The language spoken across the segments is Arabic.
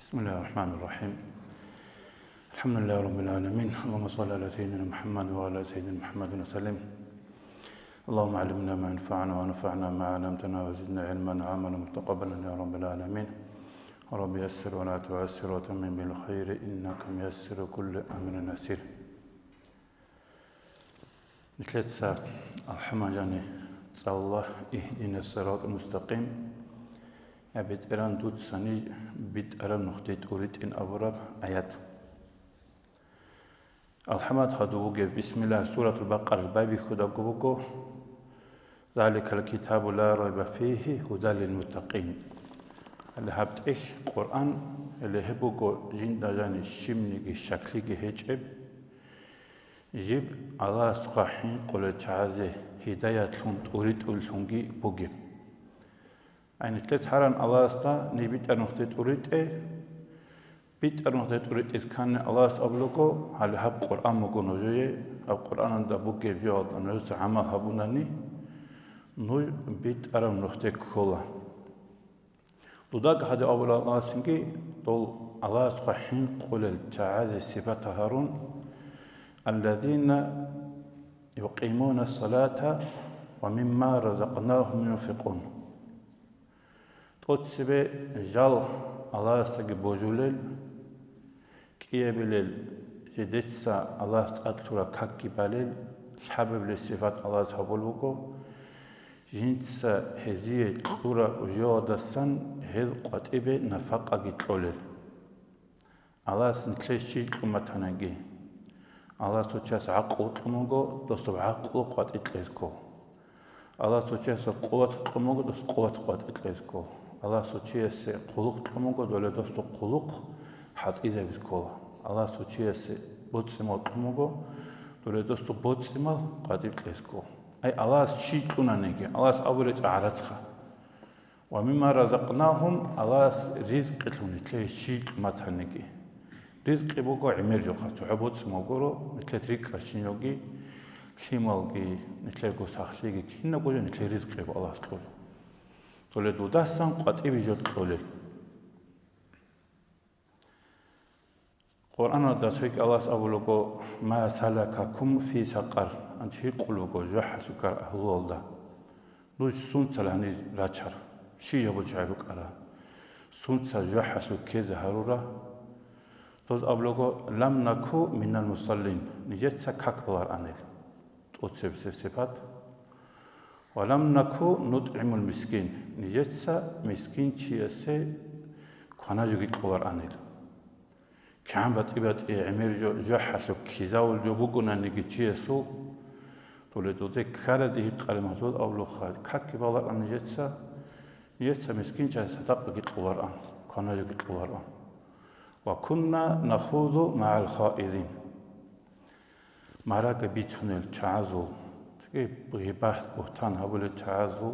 بسم الله الرحمن الرحيم. الحمد لله رب العالمين. اللهم صل على سيدنا محمد وعلى سيدنا محمد وسلم. اللهم علمنا ما ينفعنا ونفعنا ما علمتنا وزدنا علما عملا متقبلا يا رب العالمين. رب يسر ولا تعسر وتمم بالخير إنك ميسر كل أمر نسير. مثل الحمجاني صلى الله اهدنا الصراط المستقيم. أبيت إيران دوت سني بيت إيران نختيت أريد إن أبراب آيات. الحمد هدوء بسم الله سورة البقرة بابي خدا قبوكو ذلك الكتاب لا ريب فيه هدى للمتقين. اللي هبت قرآن اللي هبوكو جين دجاني شمني شكلي هجب جيب الله سقاحين قل تعزي هداية لهم أريد لهمجي بوجب. يعني تلت حران الله استا نبيت أنختيت أريد بيت أنختيت أريد إذ كان الله سأبلغو هل هب قرآن مكونوجي هب قرآن عند بوجي فيول نوز عمل هبوناني نوج بيت أنختيت كولا لذلك هذا أول الله سنجي دول الله سبحانه قل التعاز صفات هارون الذين يقيمون الصلاة ومما رزقناهم ينفقون. تقصي جال الله استجي بوجولل كيابلل جدتسا الله استقطرا كاكي بالل حبب للصفات الله سبحانه جنسا هزيه طورا وجودسن هذ قطيبه نفقه جتولل الله سنتلشي قمتانجي الله سوچاس عقل قموغو دوستو عقل قوت اتلسكو الله سوچاس قوت قموغو دوست قوت اتلسكو الله سوچاس قلق قموغو دولة دوستو قلق حط إزابسكو الله سوچاس بوتسمال قموغو دولة دوستو بوتسمال قوت اتلسكو أي الله شيء كونانيكي الله أبورج عرضها ومما رزقناهم الله رزق لهم تلاقي شيء ماتانيكي رزق بوجو عمر جوخا تعبود سموجورو نتلاقي تريك أرشينيوجي شيمالجي نتلاقي قصاخشيجي كنا قولي نتلاقي رزق بو الله سكور تولد وداسان قد إبيجود قولي قرآن داسويك الله سأبولوجو ما سلككم في سقر أنتي قلوجو جوح سكر أهلولدا نوش سونت لهني راتشر شي يبو جايروك أرا سونت جوح سكيز هرورا توز أبلغو لم نكو من المصلين نجت سكاك بلار أنيل توصف صفات ولم نكو نطعم المسكين نجت سا مسكين شيء خناجو بلار أنيل كان بات عمر جو حسو كيزاول جو بوغونا نيجي شيء تولدو ده كارده قرمه أبلغ خال كاك بلار أن نجت سا مسكين شيء ستاق بلار أن خناجو بلار أن وكنا نخوض مع الخائضين مراك بيتونل تعازو تجي بغيبات بوتان هبول تعازو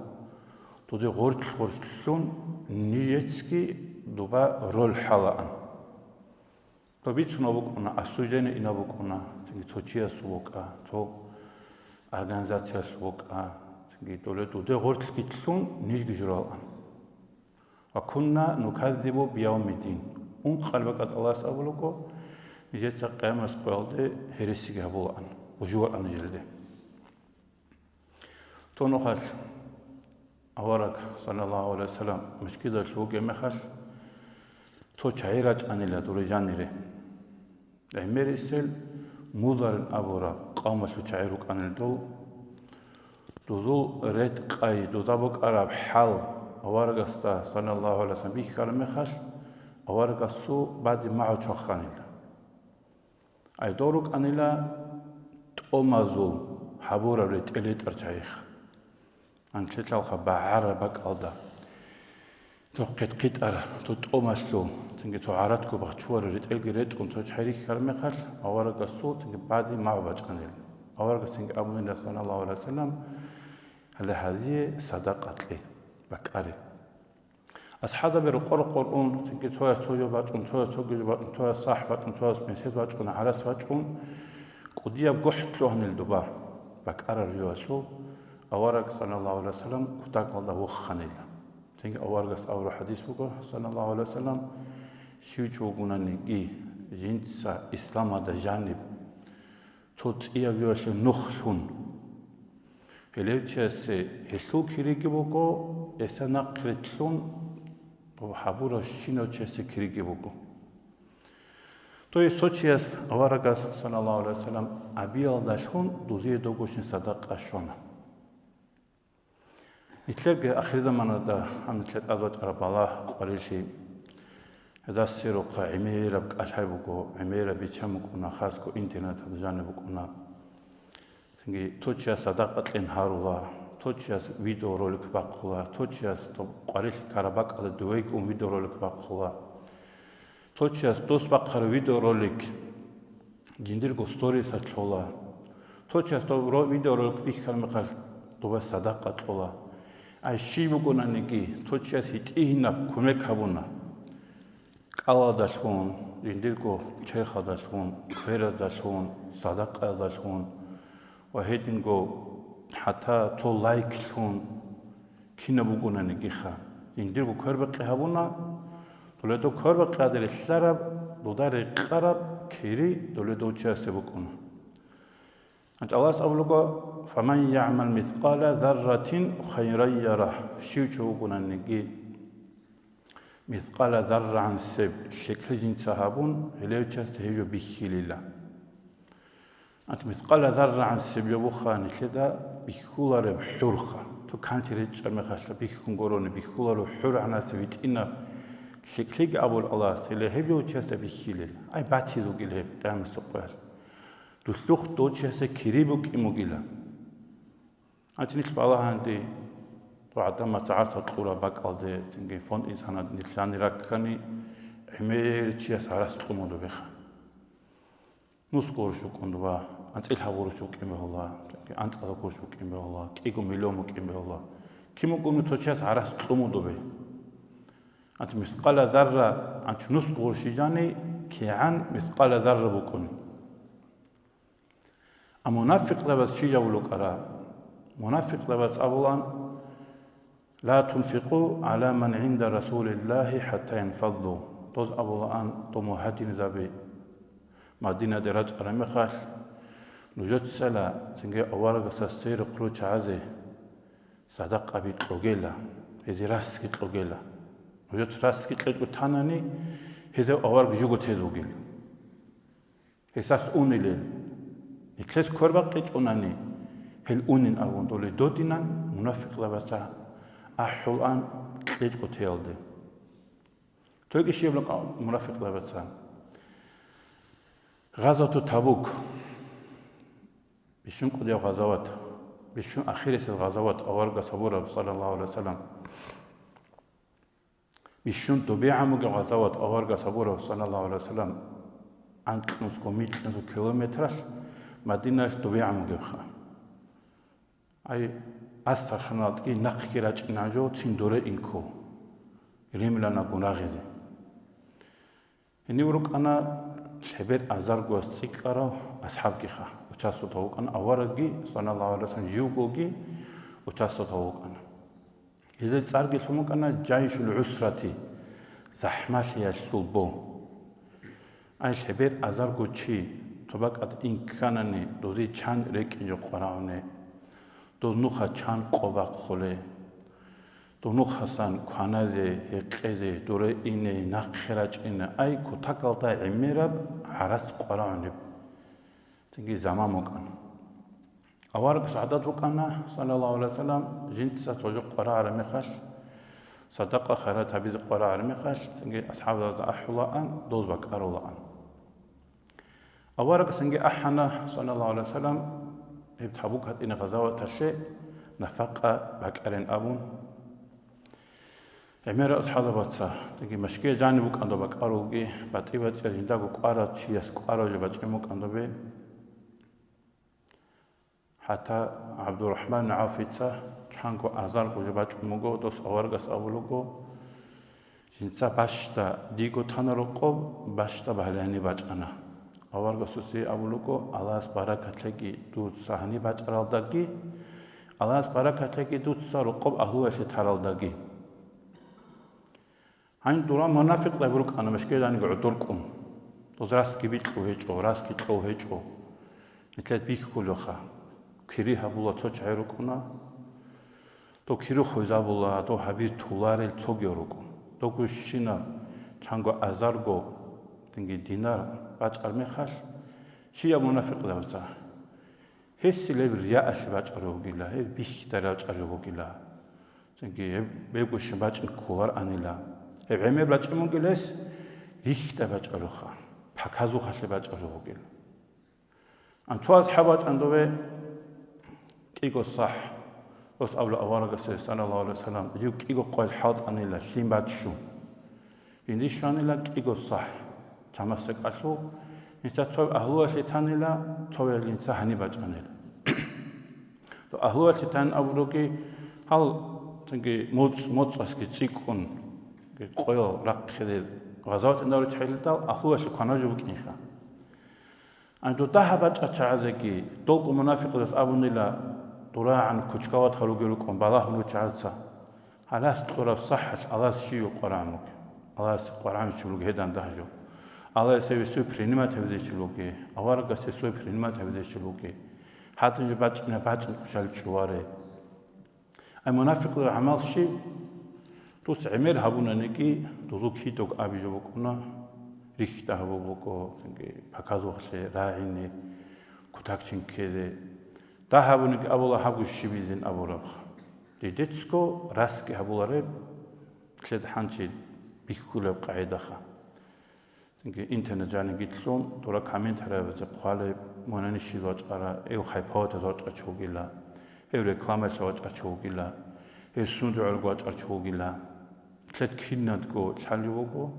تودي غورتلون نيجتسكي دوبا رول حالان تو بيتونو بوكونا اسوجين إنا بوكونا تجي توشيا سوكا تو أورغانيزاتيا سوكا تجي دولة غورتلكيتلون نيجي جرالان وكنا نكذب بيوم الدين اون قلبك الله سأبلغو نجت قيامة قولده هرسيك هبولان وجوال أن جلده تونو خال أورك صلى الله عليه وسلم مشكلة الوجه مخال تو شعيرج أن لا درجان له لأمير السل مودر أبورا قامت شعيرك أن الدول دوزو رد قاي دوزابك أراب حال أورك استا صلى الله عليه وسلم بيك كلمة خال أورك السو بعد ما أشخانيلا أي دورك أنيلا تومازو حبورة ريت أرجعيخ أنت تلقى بعرة بك ألدا تو قت أرى تو توماسلو تنجي تو عرضكو بخشوار ريت كنت تشحريك كلمة خال أورك السو تنجي بعد ما أشخانيلا أورك سنج أبو الله صلى الله عليه وسلم هل هذه صدقة لي بكاري أصحاب القرآن تنكي توي توجو باجون توي توجو باجون توي صح باجون توي مسيد باجون عرس باجون قديا بقحت له من الدبا بكأر الرجوع أورك صلى الله عليه وسلم كتاك الله وخنيلا تنكي أورك أول حديث بقول صلى الله عليه وسلم შიუჩუგუნანი კი ჟინცა ისლამა და ჟანიბ თოწია გიოშე ნუხლუნ ელევჩესე ელუ ქირიგიბოკო ესანაყრეთლუნ ჰაბურა შინოჩესე ქირიგიბოკო то есть сочас аварагас саллаллаху алейхи ва саллям абиалдашхун дузие догошин садақашона итлерге ахир заманада амитлет азвачарабала қвариши эдасироқа эмераб ашайбуго эмераб ичамукуна хаско интернетад жанебукуна синги точия садақатлен харула точиас видеоролик баққула точиас то қвариши карабақада дуэйкун видеоролик баққула точиас дос баққара видеоролик гиндирго сториса тлола точиас то видеоролик бихкармеқал доба садақа тлола ай шибукунаниги точиас хитихинап кумекабуна ყალადაშხუნ გინდირგო ჩერხადაშხუნ ქვერადაშხუნ სადაყადაშხუნ ვაჰედინგო ჰათა თო ლაიქშხუნ ქინაბუგუნანი გიხა გინდირგო ქვერბაყიჰაბუნა დოლედო ქვერბაყადერი სარაბ დოდარე ყარაბ ქირი დოლედო ჩასებუკუნა ანჭალას აბლუგო ფამან იამალ მისყალა ზარრათინ ხაირან яра შიუჩუგუნანი გი مثقال ذرة عن سب شكل جنس هابون هلوتشاست هيجو بيخيليلا أنت مثقال ذرة عن سب يبوخان كذا بيخولار بحرخة تو كانت ريتش المخاشة بيخون قرون بيخولار بحر عن سبيت إن شكل أبو الله سيله هيجو تشاست بيخيليلا أي باتي ذو قلة دام سقوار دوسلوخ دو تشاست كريبوك إموغيلا أنت نتبع الله عندي وعندما تعرض القرى بقالده تنجي فون إنسان نتلاني ركاني عمير سارس قمودو بخا نص قرشو كندوا أنت إلها ورشو كيمه الله أنت هذا قرشو كيمه الله كيكو مليون كيمه الله كيمو كونو تشيا سارس قمودو به أنت مثقال ذرة أنت نص قرشي جاني كي عن مثقال ذرة بكوني المنافق لبس شي جاولو كرا منافق لبس أولان لا تنفقوا على من عند رسول الله حتى ينفضوا توز أبوان تومو هاتين زابي مدينة درج أرمخال نجت سلا سنجي أوارغ سستير قروش عزي صدق أبي تلوغيلا هذي راسكي تلوغيلا نجت راسكي تلوغيلا تاناني هذي أوارغ جوغو تيزوغيل هساس أونيلين نتلس كورباقيت أوناني هل أونين أغون دولي دوتينان منافق لبسا أحولان ليج أوتيلدي تويك الشيء بلق مرافق لبتسان غزوة تبوك بيشون قديو غزوات بيشون أخيرة الغزوات أورغا صبورة صلى الله عليه وسلم بيشون طبيعة مجا غزوات أورغا صبورة صلى الله عليه وسلم عند نسكو 100 كيلومتر مدينة طبيعة مجا أي أستخدمت كي نخكيرج ناجو تندورة إنكو ريملانا غناغيزي هنيوروك أنا شبير أزارغو سيكارا أصحاب كيخا وشاسو توك أنا أورغي صلى الله عليه وسلم جيوغوغي وشاسو توك أنا إذا صارغي سموك أنا جايش العسرة زحمة يشلبو أي شبير أزارغو تشي توباك أت إنكانني دوزي چان ريك إنجو قراوني دونوخا چان قوباق خوله دونوخا سان خوانازه هقزه دوره اینه نقخراج اینه ای کتاکالتا عمیراب عرس قرآنب تنگی زمان مکان اوارک سعادت وکانا صلی الله علیه وسلم جنتسا توجق قرآن رمیخش صدقه خیرات حبیز قرآن رمیخش تنگی اصحاب ذات احولان دوز بک ارولان اوارک تنگی احنا صلی الله علیه وسلم تبوك هات إن غزوة الشيء نفقة بكرين أبون عمير أصحاب باتسا تجي مشكلة جانبك عندو بكاروجي باتيبات جندا كقارا شيء كقارا جبت إمك عندو به حتى عبد الرحمن عافيتسا كان كو أزار كو جبت إمكو دوس أورغس أولوكو جنسا باشتا ديكو تنارقب باشتا بهلاني باجانا أورغ سوسي أولوكو الله سبحانه لكي دوت سهني باجرال داكي الله سبحانه لكي دوت سارقب أهوه شترال داكي Hain dura monafiq da buruk ana mashkedan g'udurkum. To zraski bitlu hecho, raski tlo hecho. Mitlet bikhulocha. Kiri habula to chayrukuna. To kiru khoizabula to habir tularel togyorukun. To kushina chango azargo tingi dinar bachar mekhal. Shia monafiq da bata. Hesile riya bacharugila, he bihtara bacharugila. Tingi begush bachin kular anila. Eveme bachmugiles richta bacharucha. Pakazu khashe bacharugil. An tuaz habach andove kigo sah. Os abla awaraga sallallahu alaihi wasallam. Ju kigo qoil halt anila shim bachu. Indi shanila kigo sah. Chamasek aslu. Insa tov ahlu shitanila tov insa hani bachanila. To ahlu shitan abrugi hal tingi mots aski tsikun. Qoyo raqkhide غزوات النور تحيلتا أخوه شكونا جوك إنخا أنتو تهبت أتشعزكي طلق منافق ذات أبن الله طراعا كتكوات خلوقلوك ومبالاه نوتشعزا هلاس طرف صحة الله شيو قرآنك الله قرآن شلوك هيدان دهجو الله يسوي سوبر نما تبدي شلوك أوارك سوبر نما تبدي شلوك حتى نباتش كشال شواري المنافق عمل شيء توس عمل هابونا نكي توزوك هيتوك أبيجوكونا ريختا هابوكو تنكي بكازو خشي راعيني كتاكشين كيزي تا هابونك أبولا هابو الشبيزين أبو ربخ ديتسكو راسكي هابولا ريب كليد حانشي بيكولب قاعدة خا تنكي انترنت جاني جيتلون دورا كامنت هرابة قوالي مونانيشي واج أرا ايو خايباوت واج أچوغيلا ايو ريكلامت واج أچوغيلا ايو سوندر واج أچوغيلا تلت كيناتكو تشالجوكو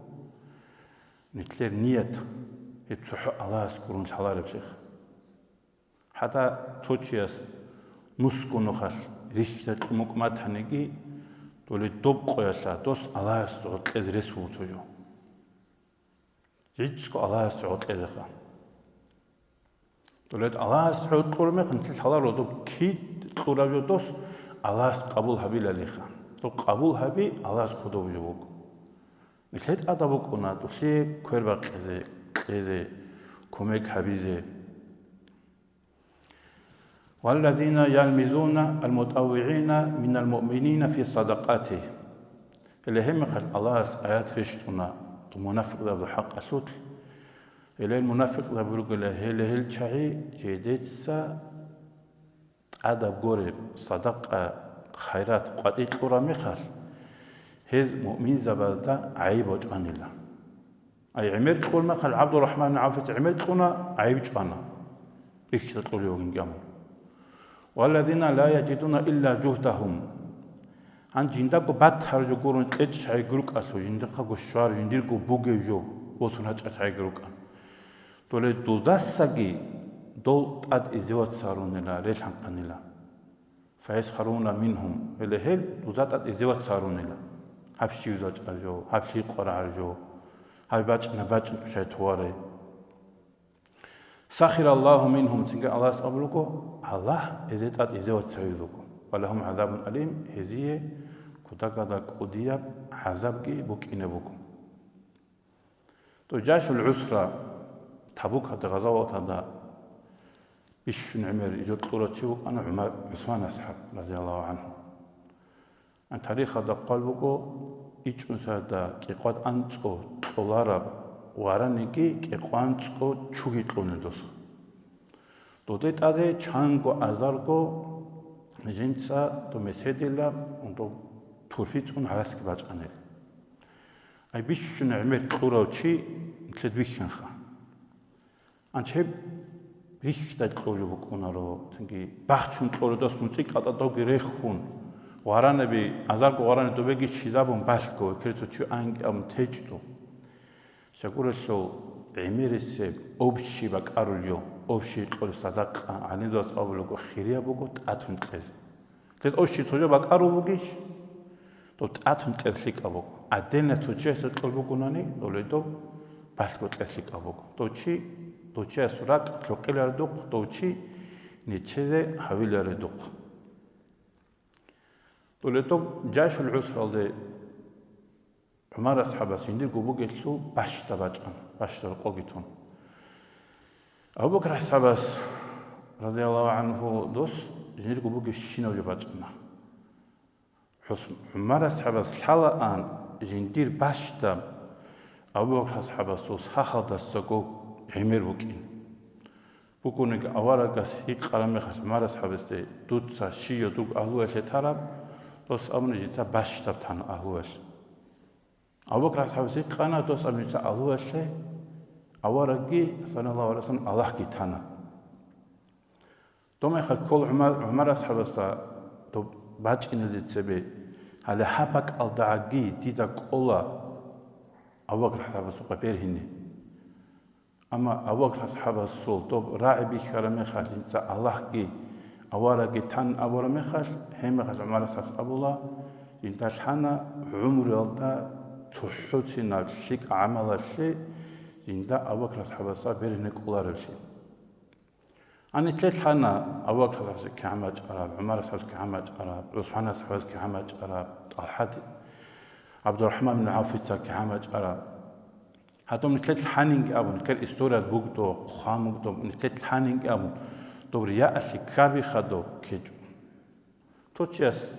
نتلر نيت يتصحو الله سكورون شالار بشيخ حتى توتشياس نسكو نخال ريشتت مقمات هنگي دولي دوب قوياتا دوس الله سعود لذرس وطوجو جيتسكو الله سعود لذخا دولي الله سعود قرمي خنتل حلارو دوب كيد قرابيو دوس الله قبول هبي لليخا تو قبول هبي الله سكودو بجوك نتلت أدابوك أنا دوسي كوربا قيزي كوميك هبيزي والذين يلمزون المتطوعين من المؤمنين في صدقاته اللي هم خل الله آيات رشتنا تو منافق ذا بالحق أسوت اللي المنافق ذا بيقول له هل شيء جديدسا أدب قرب صدقة خيرات قديت قرا مخال هذ مؤمن زبالتا عيب وجان الله أي عمرت قول مخال عبد الرحمن عافت عمرت قلنا عيب جانا إيش تقولي وين جامو والذين لا يجدون إلا جهدهم عن جندكو بات هرجو قرون إيش هاي جروك أسلو جندكو شوار جنديركو بوجيجو وصنعت هاي جروك تولي دوداساجي دول أد إزدواج صارون لا ليش حنقن لا فيسخرون منهم اللي هل دوزات أد إزدواج صارون لا هبشي وزاج أرجو هبشي قرا أرجو هاي باج شيء تواري سخر الله منهم تنقى الله سأبلغو الله إزيت أد إزدواج سيدوكو ولهم عذاب أليم هزيه كتاكدا كودياب عذابكي بوكينه بوكو تو جاش العسرة تبوك هذا غزوة هذا بيش نعمر يجود قراتشو أنا عمر عثمان أصحاب رضي الله عنه عن تاريخ هذا قلبكو إيش هذا كيقاد أنتو طلارب وارانيكي كيقانتو شوكي تلوندوس دوتيت أده چانگو أزارگو جنسا تو مسيدلا أنتو تورفيتون عراسكي باجانل أي بيش نعمر قراتشي تلدويخنخا أنشيب ريختا تلوجو بكونارو تنكي باخچون تلودوس نوتيك أتا دوغي ريخون وارانبي أزارگو واراني دوبيگي شيزابون باشكو كريتو چو أنگ أم تيجتو شكورشو عميرسي أوبشي باكاروجو أوبشي تقول صدق عني دوس أبلغو خيريا بوغو تأتون تلز تلز أوبشي توجو باكارو بوغيش تو تأتون تلزيك أبوغو أدينا توجيه تقول بوغوناني دوليدو باشكو تلزيك أبوغو توچي أسراك تلقيلار دوغ توچي نيچيزي حويلار دوغ دوليدو جاش العسر دي عمر أصحابه سندير قبو قلتلو باشتا باجان باشتا القوقيتون أبو بكر أصحابه رضي الله عنه دوس سندير قبو قلتشينو باجانا عمر أصحابه الحالة آن سندير باشتا أبو بكر أصحابه سوس حاخل دستقو عمر بكين بكونك أوارقس هيك قرامي خاص عمر أصحابه دوتسا شيو دوك أهلوه لتراب دوس أمني جيتا باشتا بتان أهلوه أبو بكر أصحابه قانا دوس أمني جيتا أهلوه شيء أوارقي صلى الله عليه وسلم الله كي تانا دوما يخل كل عمر أصحابه دو باج إن الدتسبي هذا حبك الدعاء تيتا كولا أبو بكر أصحابه قبير هني أما أبو بكر أصحابه السول طب راعي بكرامه خال إنسان الله كي أوارقي تان أبورا مخال هم خال عمر أصحابه أبو الله إنت حنا عمر الله تحوتنا شيك عمل شيء إنت أبو بكر أصحابه بيرهن كولا رشيد أنا تلت حنا أبو بكر أصحابه كعمج أراب عمر أصحابه كعمج أراب عثمان أصحابه كعمج أراب طلحة عبد الرحمن بن عوف كعمج أراب هاتم نتلت حانينج أبو نكر إستورة بوجدو خاموجدو نتلت حانينج أبو دوريا اللي كاربي خدو كيجو توتشيس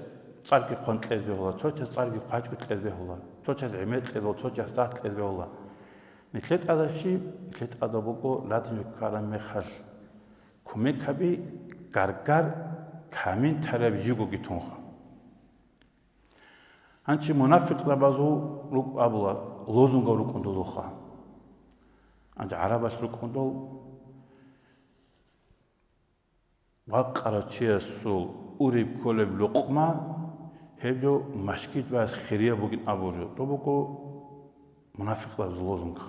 صارك قنت لذ بهلا توتشيس صارك قاج قلت لذ بهلا توتشيس عملت لذ توتشيس دات لذ بهلا نتلت هذا الشيء نتلت هذا بوجو لا تنكرم مخش كمك هبي كاركار كامين ترى بيجو جتونخ هنچی منافق لبازو روك أبلا لوزونغ روك أندلو خا هنچ عربش روك أندل وقرا چه سول أوريب كولب لقمة هبجو مشكيت باز خيرية بوجين أبورجو تو بوكو منافق لباز لوزونغ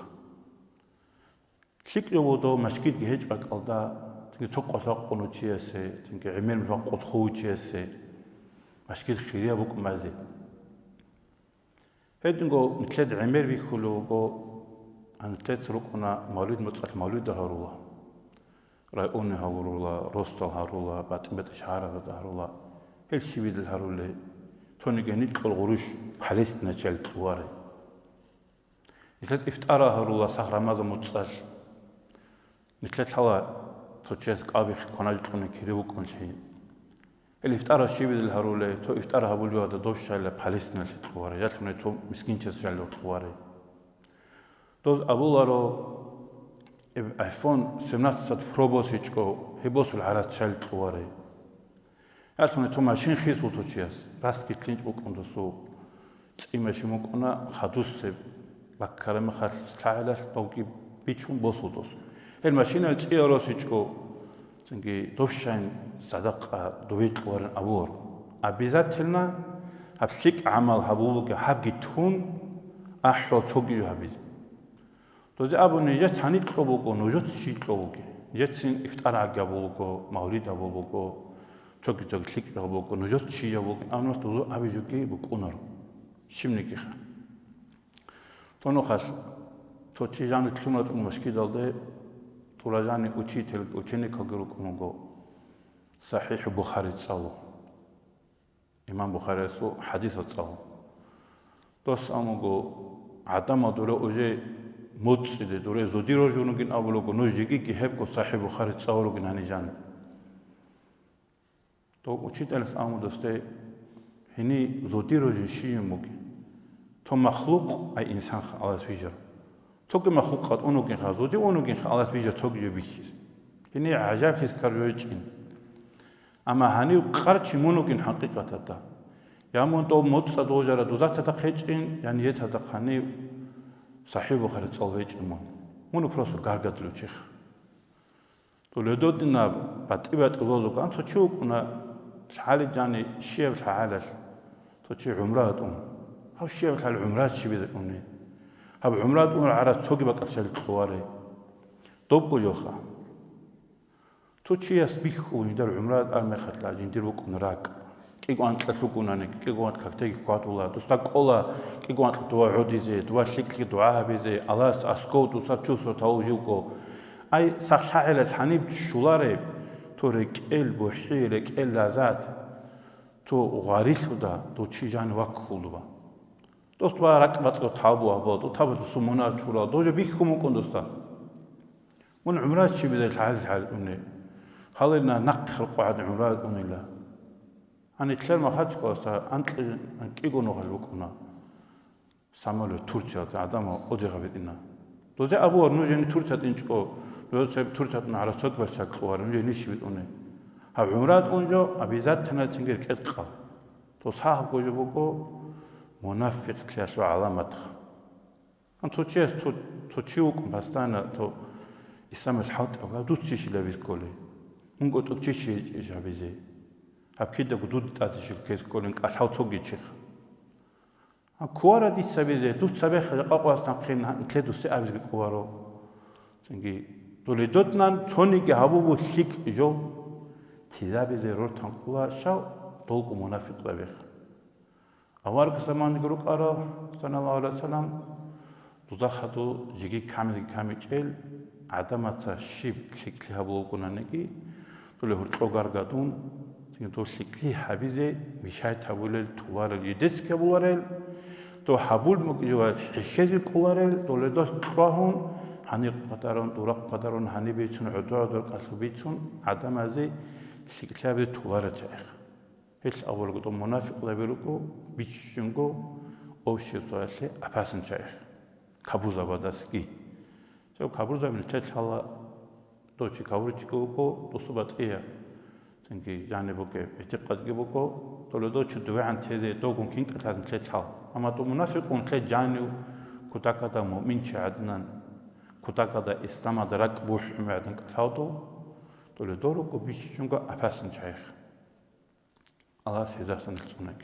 شيك يوودو مشكيت جهج بق ألدا تنك توق قصاق قنو چه سه تنك عمل مفق قطخو چه سه مشكيت خيرية بوك مازي هيدنغو نتلد عمر بيخلوغو أن نتلد ركونا مولود مطلق مولود هارولا رايوني هارولا روستال هارولا باتمت شعارة هارولا هل شبيد الهارولا تونيجا نتقل غروش بحاليستنا تشال تواري نتلد افتارا هارولا صخرة ماذا متصال نتلد حالا توتشيس قابخ كوناج توني كيريوك من شيء الإفتارة الشيبي الهرولة تو إفتارة هبولو هذا دوش شايلة باليستنا التواري يالكم تو مسكين شايلة شايلة التواري دوز أبولارو آيفون 17 بروبوس يجكو هبوس العرات شايلة التواري يالكم تو ماشين خيس وتوشياس راس كتلينج بوكوندو سو تسيماشي موكونا خدوس سب بكرم خال ستايلة توكي بيشون بوسو دوس الماشينة تياروس يجكو تنجي دوشين صدقة دويت ورن أبور أبيزاتلنا هبشيك عمل هبولك هبجي تون أحول توجي هبيز توزي أبو نجت هني تلوبوكو نجت شيء تلوبوكي جتسين إفتار عجبولكو مولد أبولكو توجي توجي شيك تلوبوكو نجت شيء أبولك أنا توزو أبيجوكي بكونر شمني كخا تونو خاص توشي جانو تلونا تون مشكلة دالده تراجعني أوتشيتل أوتشيني كجروك مونغو صحيح بخاري تصلو إمام بخاري سو حديث تصلو دوس أمونغو عدم دوره أوجي موتسيد دوره زوديرو جونوجين أولوغو نوجيكي كهبكو صحيح بخاري تصلو جناني جان تو أوتشيتلس أمو دوسته هني زوديرو جيشي موجي تو مخلوق أي إنسان على سويجر توك مخلوقات أونوكين خازودي أونوكين خالص بيجا توك جبيكيس هني عجاب هيس كارجوجين أما هني قرش مونوكين حقيقة تدا يا مون تو موت صدوجرا دوزات تدا خيجين يعني يتدا خاني صحيح بخاري تصلويج مون مونو بروسو غارغات لوچيخ تو لدودنا باتيبات لوزو كان تو تشوكنا حالي جاني شيب حالش تو تشي عمراتهم هاو شيب حال عمرات شي بيدوني هب عمرات أمور عرض سوق بقى الخواري طب يوخا تو شيء يسبيخو يدار عمرات أرمي خطلا جندير وكون راك كي قوان تلتوكونانك كي قوان تكتيك قاتولا تستاق أولا كي قوان تلتوا عودي زي توا شكل دعاء بزي ألاس أسكوت وساتشوسو تاوجيوكو أي صحائل الحنيب شولاري تو ركيل بوحي ركيل لازات تو غاريثو دا تو تشي جان وكخولوا Dost barak batro tabu abo, tabu sumuna chura, doja bikum kondosta. Mun umrat shibida hal unne. Halina naqr qad umrat unilla. Ani tler ma haj kosa anqigo no halukuna. Samalo Turkiya adama odegabedina. Doja abu ornujeni Turkiya inchko, doja Turkiya na ala sokbal shakwa, nujeni shibid unne. Ha umrat unjo abizat tana tingir ketqa. To sahab gojo boko منافق تلاش علامته. أنت تشيوك بستانا تو إسلام الحوت أو دوت شيء لبيت كله. ممكن تكشيش جابيزي. هبكيد دوت تاتيش الكيس كله إنك الحوت توجي شيخ. كوارا دي سبيزي دوت سبيخ قاقوا استنقين نتلدو استقابل بكوارو. تنجي دولدوتنا توني كهابو شيك جو تزابيزي روتان كوا شاو دولكو منافق لبيخ. أوارك زمان يقولك أرى صلى الله عليه وسلم تزخدو جيجي كامل جيل عدمة شيب شكلها بوكونا نكي تقول له تقار قادون تقول شكلي حبيزة مشاي تقول توار الجدس كبوارل تو حبول مكجوال حشيد كوارل تقول دوس تراهون هني قدرون دورق قدرون هني بيتون عدوا دور قصو بيتون عدمة زي شكلها بتوار جاي هيك أول قطع منافق لبيروكو بيشنكو أو شيء صارله أباسن شيء كابوزا بداسكي شو كابوزا من تطلع توشي كابوزي كوكو تصبت إيه تنكي يعني بوكي اعتقاد كبوكو تولدو تشدوا عن تهذي دوكم كين كتازن تطلع أما تو منافقون تلا جانيو كتاكدا مؤمن شعدنا كتاكدا إسلام درك بوح معدن كلاودو تولدو ركو بيشنكو أباسن شيء الله سيزاسن السنك